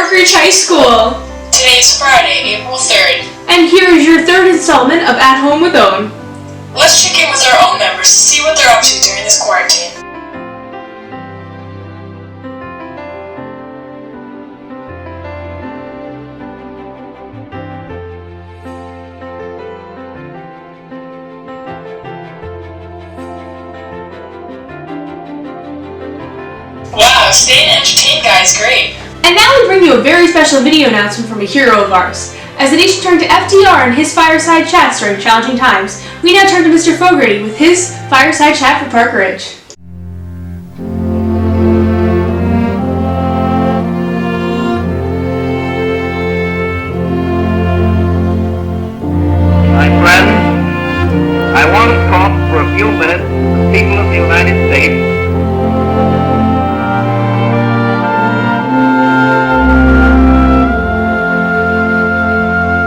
Park Ridge High School. Today is Friday, April 3rd. And here is your third installment of At Home with Owen. Let's check in with our own members to see what they're up to during this quarantine. Wow, staying entertained, guys, great. And now we bring you a very special video announcement from a hero of ours. As the nation turned to FDR and his Fireside Chat during challenging times, we now turn to Mr. Fogarty with his Fireside Chat for Park Ridge. My friends, I want to talk for a few minutes to the people of the United States.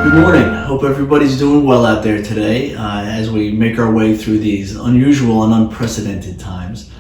Good morning. Hope everybody's doing well out there today as we make our way through these unusual and unprecedented times.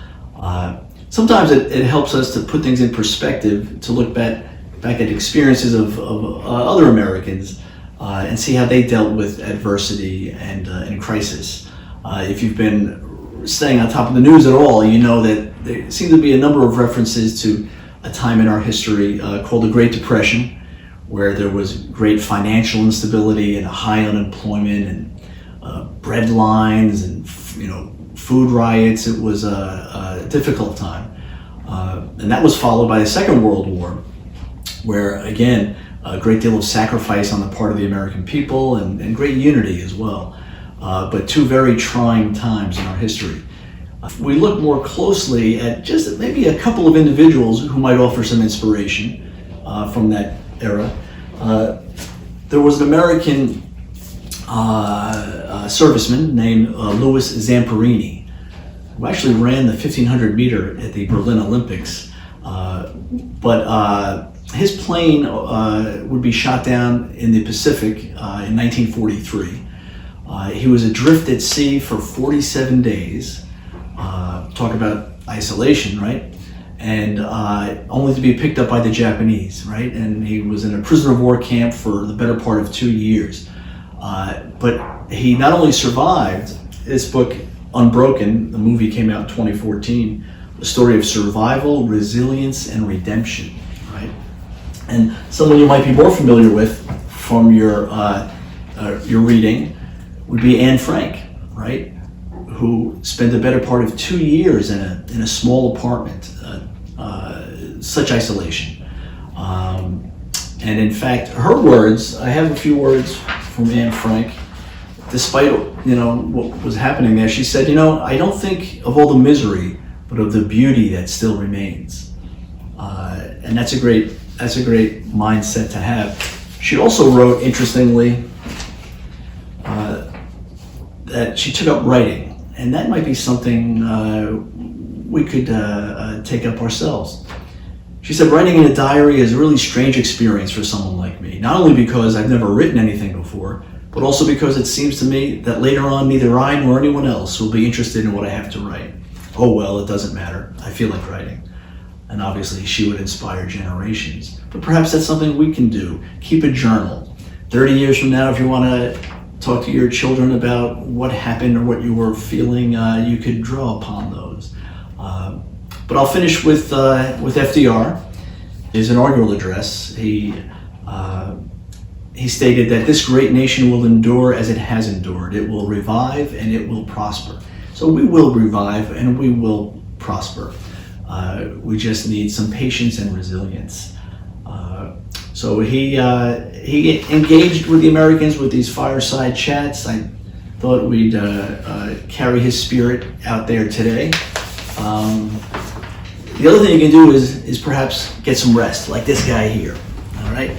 Sometimes it helps us to put things in perspective, to look back at experiences of other Americans and see how they dealt with adversity and crisis. If you've been staying on top of the news at all, you know that there seem to be a number of references to a time in our history called the Great Depression, where there was great financial instability and high unemployment and bread lines and food riots. It was a difficult time, and that was followed by the Second World War, where again a great deal of sacrifice on the part of the American people and great unity as well. But two very trying times in our history. We look more closely at just maybe a couple of individuals who might offer some inspiration from that era. There was an American serviceman named Louis Zamperini, who actually ran the 1500 meter at the Berlin Olympics. But his plane would be shot down in the Pacific in 1943. He was adrift at sea for 47 days. Talk about isolation, right? And only to be picked up by the Japanese, right? And he was in a prisoner of war camp for the better part of 2 years. But he not only survived. This book, Unbroken, the movie came out in 2014, a story of survival, resilience, and redemption, right? And someone you might be more familiar with from your reading would be Anne Frank, right? Who spent the better part of 2 years in a small apartment. Such isolation. And in fact, her words, I have a few words from Anne Frank, despite what was happening there. She said, I don't think of all the misery, but of the beauty that still remains. And that's a great mindset to have. She also wrote, interestingly, that she took up writing, and that might be something we could take up ourselves. She said, writing in a diary is a really strange experience for someone like me, not only because I've never written anything before, but also because it seems to me that later on neither I nor anyone else will be interested in what I have to write. Oh well, it doesn't matter. I feel like writing. And obviously she would inspire generations. But perhaps that's something we can do. Keep a journal. 30 years from now, if you want to talk to your children about what happened or what you were feeling, you could draw upon those. But I'll finish with FDR. His inaugural address. He stated that this great nation will endure as it has endured. It will revive and it will prosper. So we will revive and we will prosper. We just need some patience and resilience. So he engaged with the Americans with these fireside chats. I thought we'd carry his spirit out there today. The other thing you can do is perhaps get some rest, like this guy here, all right?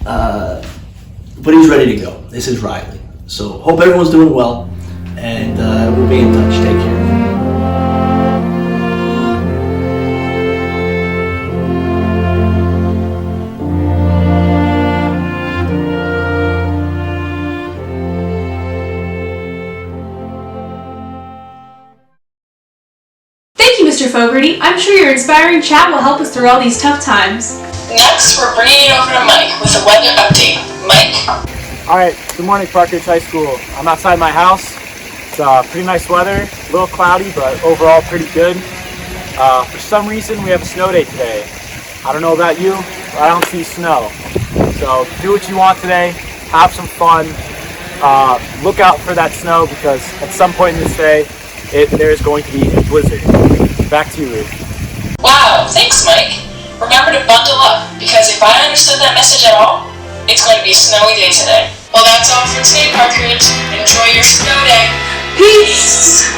But he's ready to go. This is Riley. So hope everyone's doing well, and we'll be in touch. Take care. Thank you, Mr. Fogarty. I'm sure your inspiring chat will help us through all these tough times. Next, we're bringing it over to Mike with a weather update. Mike? Alright, good morning, Park Ridge High School. I'm outside my house. It's pretty nice weather, a little cloudy, but overall pretty good. For some reason, we have a snow day today. I don't know about you, but I don't see snow. So do what you want today, have some fun, look out for that snow because at some point in this day, there's going to be a blizzard. Back to you, Ruth. Wow, thanks, Mike. Remember to bundle up, because if I understood that message at all, it's going to be a snowy day today. Well, that's all for today, Park Ridge. Enjoy your snow day. Peace!